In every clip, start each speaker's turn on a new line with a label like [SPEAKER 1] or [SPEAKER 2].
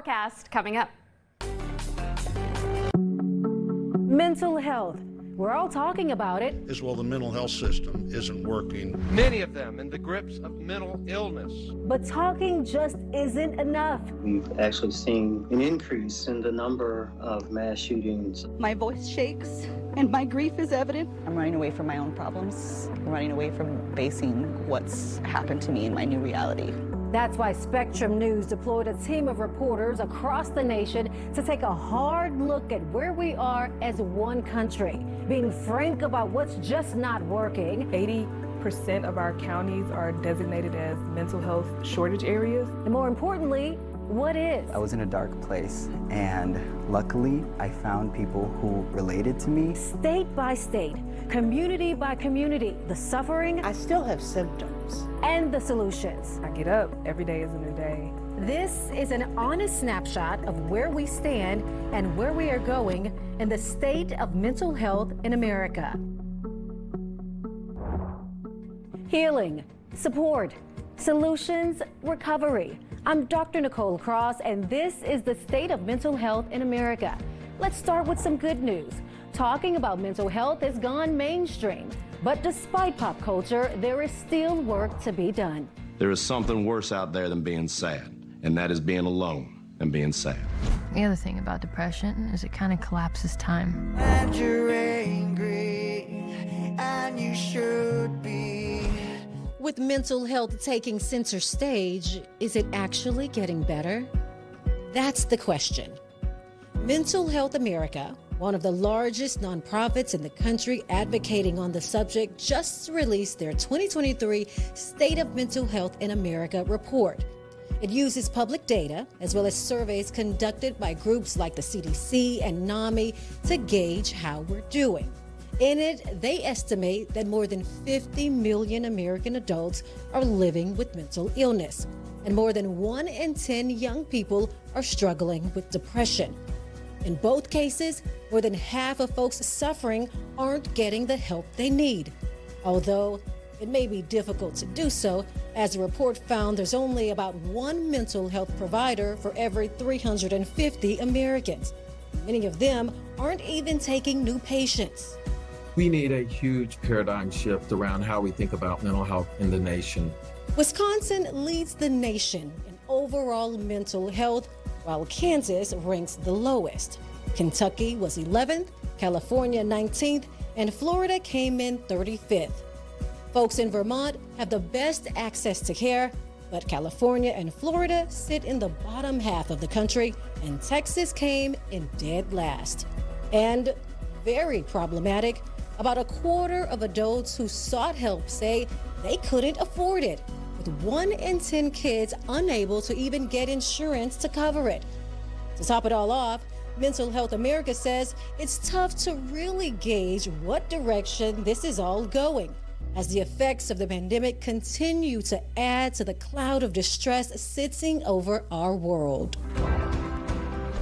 [SPEAKER 1] podcast coming up.
[SPEAKER 2] Mental health. We're all talking about it.
[SPEAKER 3] As well, the mental health system isn't working.
[SPEAKER 4] Many of them in the grips of mental illness.
[SPEAKER 2] But talking just isn't enough.
[SPEAKER 5] We've actually seen an increase in the number of mass shootings.
[SPEAKER 6] My voice shakes and my grief is evident.
[SPEAKER 7] I'm running away from my own problems. I'm running away from facing what's happened to me in my new reality.
[SPEAKER 2] That's why Spectrum News deployed a team of reporters across the nation to take a hard look at where we are as one country, being frank about what's just not working.
[SPEAKER 8] 80% of our counties are designated as mental health shortage areas.
[SPEAKER 2] And more importantly, what is?
[SPEAKER 9] I was in a dark place, and luckily I found people who related to me.
[SPEAKER 2] State by state, community by community, the suffering.
[SPEAKER 10] I still have symptoms.
[SPEAKER 2] And the solutions.
[SPEAKER 8] I get up, every day is a new day.
[SPEAKER 2] This is an honest snapshot of where we stand and where we are going in the state of mental health in America. Healing, support, solutions, recovery. I'm Dr. Nicole Cross, and this is the state of mental health in America. Let's start with some good news. Talking about mental health has gone mainstream, but despite pop culture, there is still work to be done.
[SPEAKER 11] There is something worse out there than being sad, and that is being alone and being sad.
[SPEAKER 12] The other thing about depression is it kind of collapses time.
[SPEAKER 13] And you're angry, and you should be.
[SPEAKER 2] With mental health taking center stage, is it actually getting better? That's the question. Mental Health America, one of the largest nonprofits in the country advocating on the subject, just released their 2023 State of Mental Health in America report. It uses public data as well as surveys conducted by groups like the CDC and NAMI to gauge how we're doing. In it, they estimate that more than 50 million American adults are living with mental illness, and more than 1 in 10 young people are struggling with depression. In both cases, more than half of folks suffering aren't getting the help they need. Although it may be difficult to do so, as the report found there's only about 1 mental health provider for every 350 Americans. Many of them aren't even taking new patients.
[SPEAKER 14] We need a huge paradigm shift around how we think about mental health in the nation.
[SPEAKER 2] Wisconsin leads the nation in overall mental health, while Kansas ranks the lowest. Kentucky was 11th, California 19th, and Florida came in 35th. Folks in Vermont have the best access to care, but California and Florida sit in the bottom half of the country, and Texas came in dead last. And very problematic, about a quarter of adults who sought help say they couldn't afford it, with 1 in 10 kids unable to even get insurance to cover it. To top it all off, Mental Health America says it's tough to really gauge what direction this is all going, as the effects of the pandemic continue to add to the cloud of distress sitting over our world.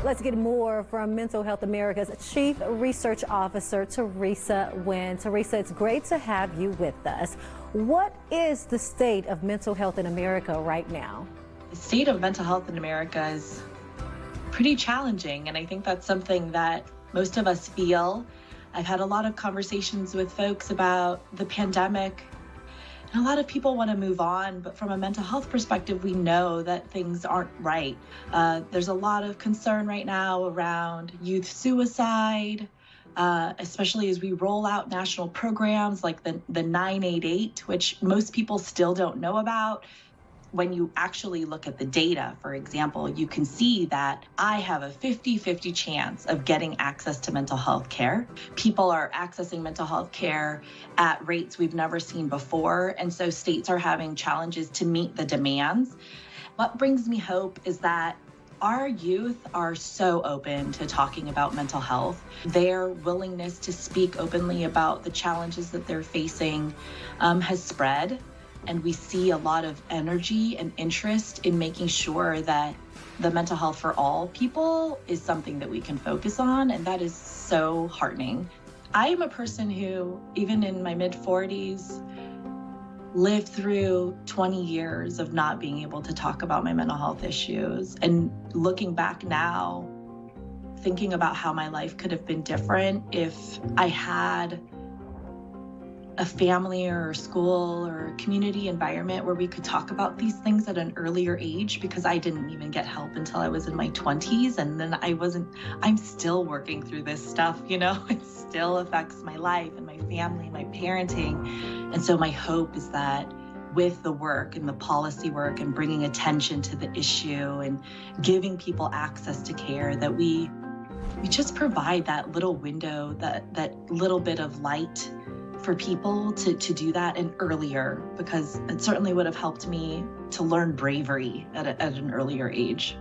[SPEAKER 2] Let's get more from Mental Health America's Chief Research Officer, Teresa Nguyen. Teresa, it's great to have you with us. What is the state of mental health in America right now?
[SPEAKER 15] The state of mental health in America is pretty challenging, and I think that's something that most of us feel. I've had a lot of conversations with folks about the pandemic, and a lot of people want to move on, but from a mental health perspective, we know that things aren't right. There's a lot of concern right now around youth suicide, especially as we roll out national programs like the 988, which most people still don't know about. When you actually look at the data, for example, you can see that I have a 50-50 chance of getting access to mental health care. People are accessing mental health care at rates we've never seen before, and so states are having challenges to meet the demands. What brings me hope is that our youth are so open to talking about mental health. Their willingness to speak openly about the challenges that they're facing has spread. And we see a lot of energy and interest in making sure that the mental health for all people is something that we can focus on, and that is so heartening. I am a person who, even in my mid-40s, lived through 20 years of not being able to talk about my mental health issues. And looking back now, thinking about how my life could have been different if I had a family or a school or a community environment where we could talk about these things at an earlier age, because I didn't even get help until I was in my 20s. And then I'm still working through this stuff, you know, it still affects my life and my family, my parenting. And so my hope is that with the work and the policy work and bringing attention to the issue and giving people access to care, that we just provide that little window, that little bit of light for people to do that and earlier, because it certainly would have helped me to learn bravery at an earlier age.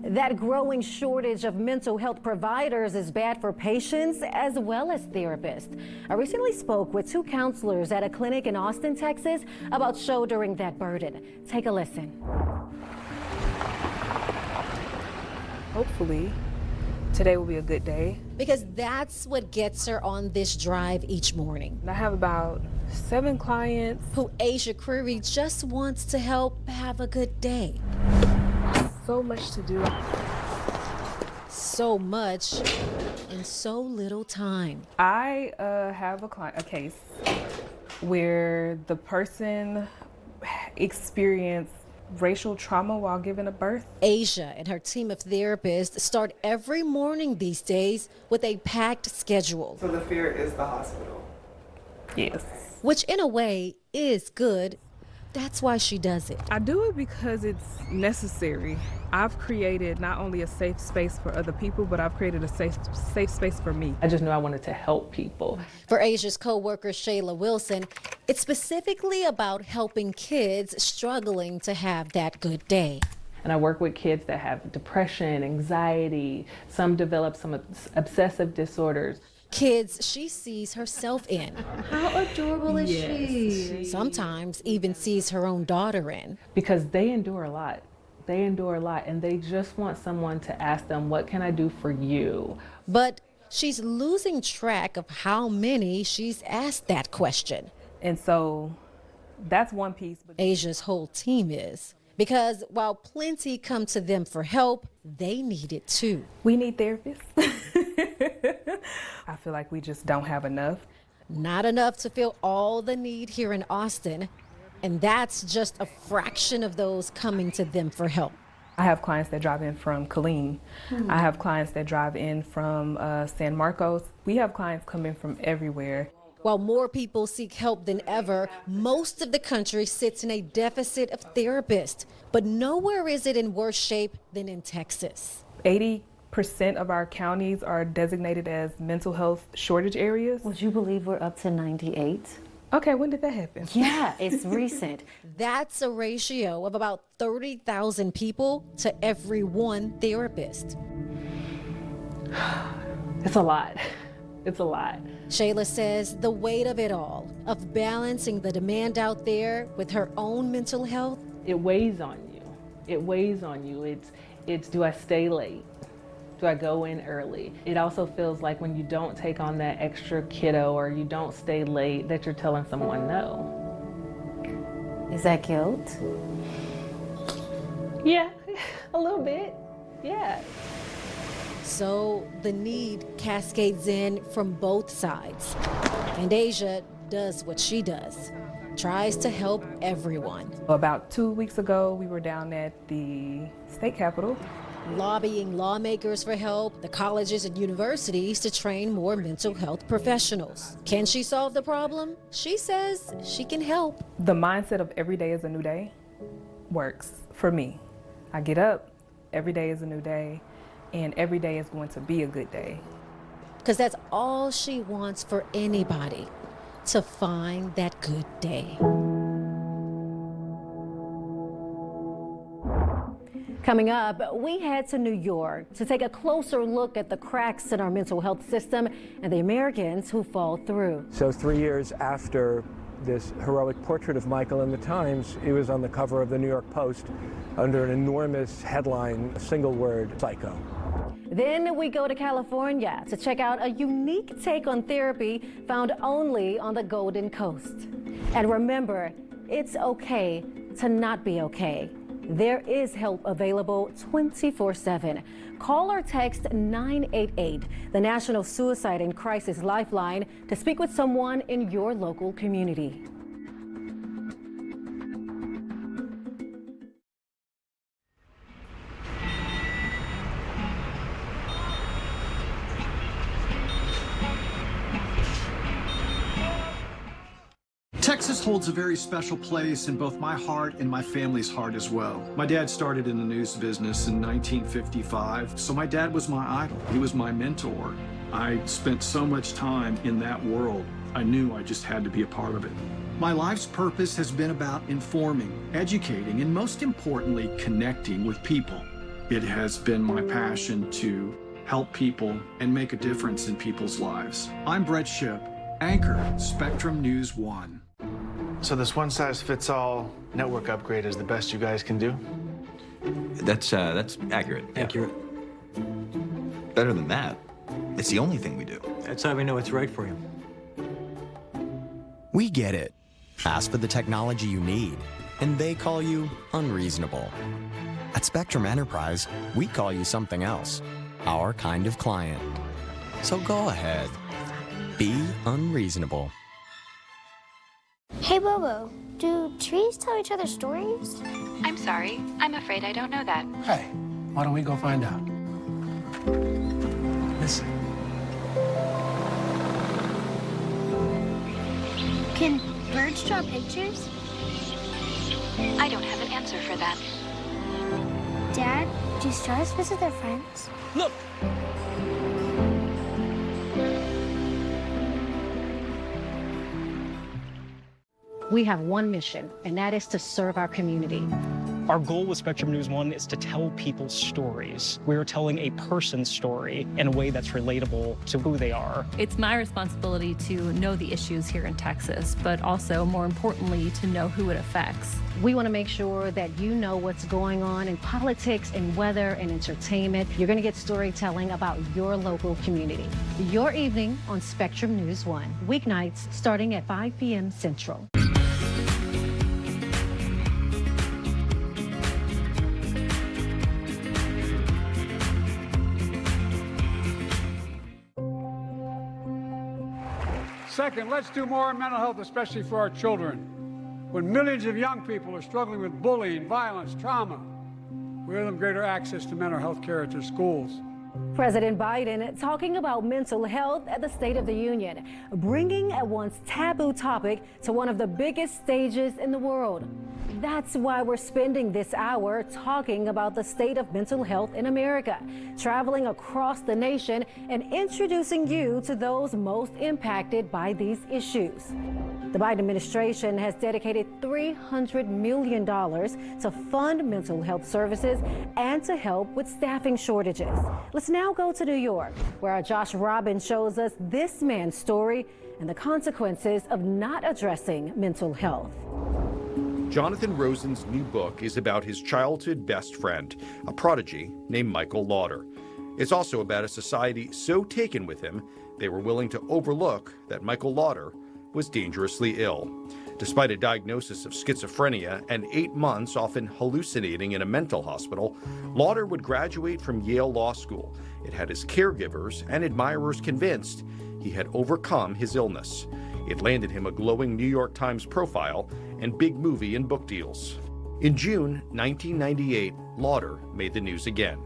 [SPEAKER 2] That growing shortage of mental health providers is bad for patients as well as therapists. I recently spoke with 2 counselors at a clinic in Austin, Texas, about shouldering that burden. Take a listen.
[SPEAKER 8] Hopefully, today will be a good day.
[SPEAKER 2] Because that's what gets her on this drive each morning.
[SPEAKER 8] I have about 7 clients
[SPEAKER 2] who Asia Creary just wants to help have a good day.
[SPEAKER 8] So much to do.
[SPEAKER 2] So much in so little time.
[SPEAKER 8] I have a case where the person experienced racial trauma while giving a birth.
[SPEAKER 2] Asia and her team of therapists start every morning these days with a packed schedule.
[SPEAKER 1] So the fear is the hospital.
[SPEAKER 8] Yes.
[SPEAKER 2] Which in a way is good. That's why she does it.
[SPEAKER 8] I do it because it's necessary. I've created not only a safe space for other people, but I've created a safe space for me. I just knew I wanted to help people.
[SPEAKER 2] For Asia's co-worker Shayla Wilson, it's specifically about helping kids struggling to have that good day.
[SPEAKER 10] And I work with kids that have depression, anxiety, some develop some obsessive disorders.
[SPEAKER 2] Kids she sees herself in. How adorable is she? Sometimes even sees her own daughter in.
[SPEAKER 10] Because they endure a lot. They endure a lot, and they just want someone to ask them, what can I do for you?
[SPEAKER 2] But she's losing track of how many she's asked that question.
[SPEAKER 8] And so that's one piece.
[SPEAKER 2] Asia's whole team is. Because while plenty come to them for help, they need it too.
[SPEAKER 8] We need therapists. I feel like we just don't have enough.
[SPEAKER 2] Not enough to fill all the need here in Austin. And that's just a fraction of those coming to them for help.
[SPEAKER 8] I have clients that drive in from Killeen. I have clients that drive in from San Marcos. We have clients come in from everywhere.
[SPEAKER 2] While more people seek help than ever, most of the country sits in a deficit of therapists. But nowhere is it in worse shape than in Texas.
[SPEAKER 8] 80% of our counties are designated as mental health shortage areas.
[SPEAKER 16] Would you believe we're up to 98?
[SPEAKER 8] Okay, when did that happen?
[SPEAKER 16] Yeah, it's recent.
[SPEAKER 2] That's a ratio of about 30,000 people to every 1 therapist.
[SPEAKER 10] It's a lot. It's a lot.
[SPEAKER 2] Shayla says the weight of it all, of balancing the demand out there with her own mental health.
[SPEAKER 10] It weighs on you. It weighs on you. It's do I stay late? Do I go in early? It also feels like when you don't take on that extra kiddo or you don't stay late, that you're telling someone no.
[SPEAKER 16] Is that guilt?
[SPEAKER 10] Yeah, a little bit. Yeah.
[SPEAKER 2] So the need cascades in from both sides. And Asia does what she does, tries to help everyone.
[SPEAKER 8] About 2 weeks ago, we were down at the state capitol,
[SPEAKER 2] lobbying lawmakers for help, the colleges and universities to train more mental health professionals. Can she solve the problem? She says she can help.
[SPEAKER 8] The mindset of every day is a new day works for me. I get up, every day is a new day, and every day is going to be a good day.
[SPEAKER 2] Because that's all she wants for anybody, to find that good day. Coming up, we head to New York to take a closer look at the cracks in our mental health system and the Americans who fall through.
[SPEAKER 17] So 3 years after this heroic portrait of Michael in the Times, he was on the cover of the New York Post under an enormous headline, a single word, psycho.
[SPEAKER 2] Then we go to California to check out a unique take on therapy found only on the Golden Coast. And remember, it's okay to not be okay. There is help available 24/7. Call or text 988, the National Suicide and Crisis Lifeline, to speak with someone in your local community.
[SPEAKER 1] Texas holds a very special place in both my heart and my family's heart as well. My dad started in the news business in 1955, so my dad was my idol. He was my mentor. I spent so much time in that world. I knew I just had to be a part of it. My life's purpose has been about informing, educating, and most importantly, connecting with people. It has been my passion to help people and make a difference in people's lives. I'm Brett Shipp, anchor, Spectrum News 1.
[SPEAKER 18] So this one-size-fits-all network upgrade is the best you guys can do?
[SPEAKER 19] That's accurate. Yeah.
[SPEAKER 18] Accurate.
[SPEAKER 19] Better than that. It's the only thing we do.
[SPEAKER 18] That's how we know it's right for you.
[SPEAKER 20] We get it. Ask for the technology you need, and they call you unreasonable. At Spectrum Enterprise, we call you something else. Our kind of client. So go ahead. Be unreasonable.
[SPEAKER 21] Hey, Bobo, do trees tell each other stories?
[SPEAKER 22] I'm sorry. I'm afraid I don't know that.
[SPEAKER 18] Hey, why don't we go find out? Listen.
[SPEAKER 21] Can birds draw pictures?
[SPEAKER 22] I don't have an answer for that.
[SPEAKER 21] Dad, do stars visit their friends?
[SPEAKER 18] Look!
[SPEAKER 2] We have one mission, and that is to serve our community.
[SPEAKER 23] Our goal with Spectrum News 1 is to tell people's stories. We're telling a person's story in a way that's relatable to who they are.
[SPEAKER 24] It's my responsibility to know the issues here in Texas, but also, more importantly, to know who it affects.
[SPEAKER 2] We want to make sure that you know what's going on in politics and weather and entertainment. You're going to get storytelling about your local community. Your evening on Spectrum News 1, weeknights starting at 5 p.m. Central.
[SPEAKER 25] Second, let's do more on mental health, especially for our children. When millions of young people are struggling with bullying, violence, trauma, we give them greater access to mental health care at their schools.
[SPEAKER 2] President Biden talking about mental health at the State of the Union, bringing a once taboo topic to one of the biggest stages in the world. That's why we're spending this hour talking about the state of mental health in America, traveling across the nation and introducing you to those most impacted by these issues. The Biden administration has dedicated $300 million to fund mental health services and to help with staffing shortages. Let's now go to New York, where our Josh Robbins shows us this man's story and the consequences of not addressing mental health.
[SPEAKER 26] Jonathan Rosen's new book is about his childhood best friend, a prodigy named Michael Lauder. It's also about a society so taken with him, they were willing to overlook that Michael Lauder was dangerously ill. Despite a diagnosis of schizophrenia and 8 months often hallucinating in a mental hospital, Lauder would graduate from Yale Law School. It had his caregivers and admirers convinced he had overcome his illness. It landed him a glowing New York Times profile and big movie and book deals. In June 1998, Lauder made the news again.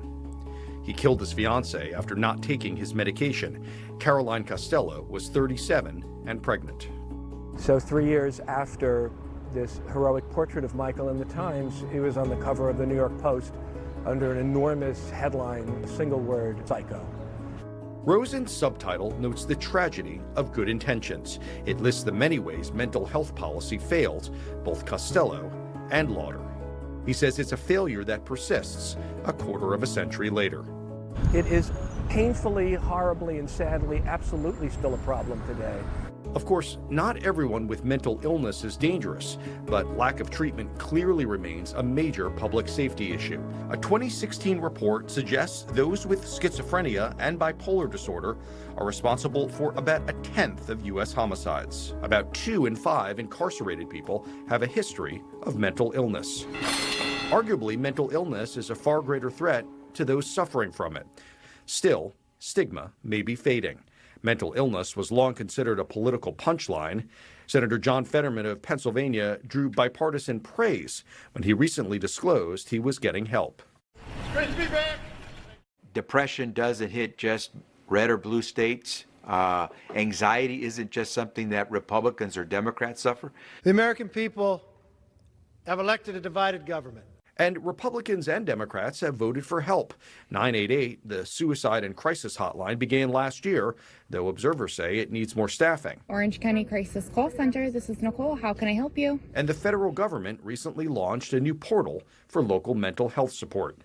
[SPEAKER 26] He killed his fiancée after not taking his medication. Caroline Costello was 37 and pregnant.
[SPEAKER 17] So 3 years after this heroic portrait of Michael in the Times, he was on the cover of the New York Post under an enormous headline, a single word, psycho.
[SPEAKER 26] Rosen's subtitle notes the tragedy of good intentions. It lists the many ways mental health policy failed both Costello and Lauder. He says it's a failure that persists a quarter of a century later.
[SPEAKER 17] It is painfully, horribly, and sadly absolutely still a problem today.
[SPEAKER 26] Of course, not everyone with mental illness is dangerous, but lack of treatment clearly remains a major public safety issue. A 2016 report suggests those with schizophrenia and bipolar disorder are responsible for about 1/10 of U.S. homicides. About 2 in 5 incarcerated people have a history of mental illness. Arguably, mental illness is a far greater threat to those suffering from it. Still, stigma may be fading. Mental illness was long considered a political punchline. Senator John Fetterman of Pennsylvania drew bipartisan praise when he recently disclosed he was getting help.
[SPEAKER 3] It's great to be back. Depression doesn't hit just red or blue states. Anxiety isn't just something that Republicans or Democrats suffer.
[SPEAKER 18] The American people have elected a divided government.
[SPEAKER 26] And Republicans and Democrats have voted for help. 988, the suicide and crisis hotline, began last year, though observers say it needs more staffing.
[SPEAKER 4] Orange County Crisis Call Center, this is Nicole. How can I help you?
[SPEAKER 26] And the federal government recently launched a new portal for local mental health support.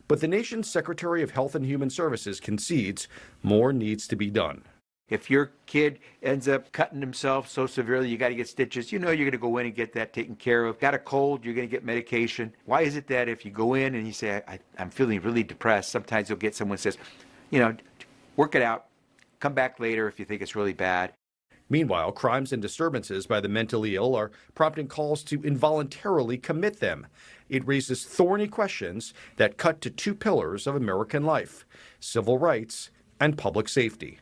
[SPEAKER 26] But the nation's Secretary of Health and Human Services concedes more needs to be done.
[SPEAKER 3] If your kid ends up cutting himself so severely you got to get stitches, you know you're going to go in and get that taken care of. Got a cold, you're going to get medication. Why is it that if you go in and you say, I'm feeling really depressed, sometimes you'll get someone who says, work it out, come back later if you think it's really bad.
[SPEAKER 26] Meanwhile, crimes and disturbances by the mentally ill are prompting calls to involuntarily commit them. It raises thorny questions that cut to 2 pillars of American life: civil rights and public safety.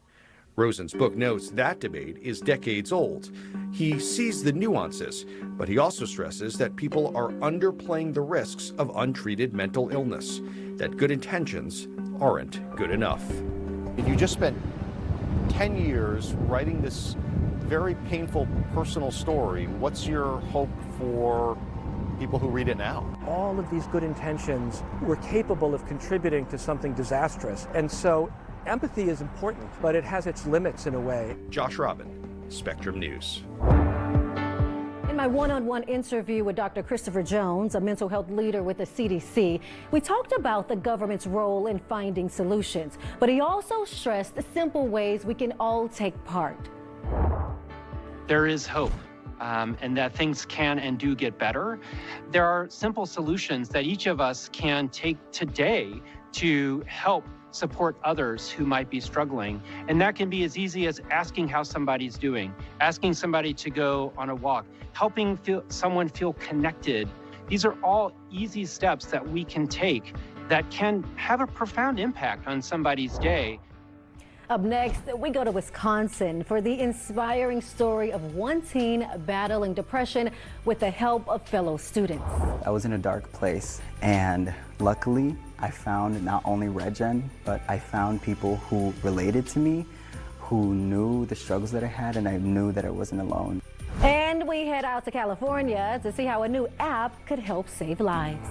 [SPEAKER 26] Rosen's book notes that debate is decades old. He sees the nuances, but he also stresses that people are underplaying the risks of untreated mental illness, that good intentions aren't good enough. You just spent 10 years writing this very painful personal story. What's your hope for people who read it now?
[SPEAKER 17] All of these good intentions were capable of contributing to something disastrous. And so empathy is important, but it has its limits in a way.
[SPEAKER 26] Josh Robin, Spectrum News.
[SPEAKER 2] In my one-on-one interview with Dr. Christopher Jones, a mental health leader with the CDC, we talked about the government's role in finding solutions, but he also stressed the simple ways we can all take part.
[SPEAKER 5] There is hope. And that things can and do get better. There are simple solutions that each of us can take today to help support others who might be struggling. And that can be as easy as asking how somebody's doing, asking somebody to go on a walk, helping someone feel connected. These are all easy steps that we can take that can have a profound impact on somebody's day.
[SPEAKER 2] Up next, we go to Wisconsin for the inspiring story of one teen battling depression with the help of fellow students.
[SPEAKER 6] I was in a dark place, and luckily I found not only Regen, but I found people who related to me, who knew the struggles that I had, and I knew that I wasn't alone.
[SPEAKER 2] And we head out to California to see how a new app could help save lives.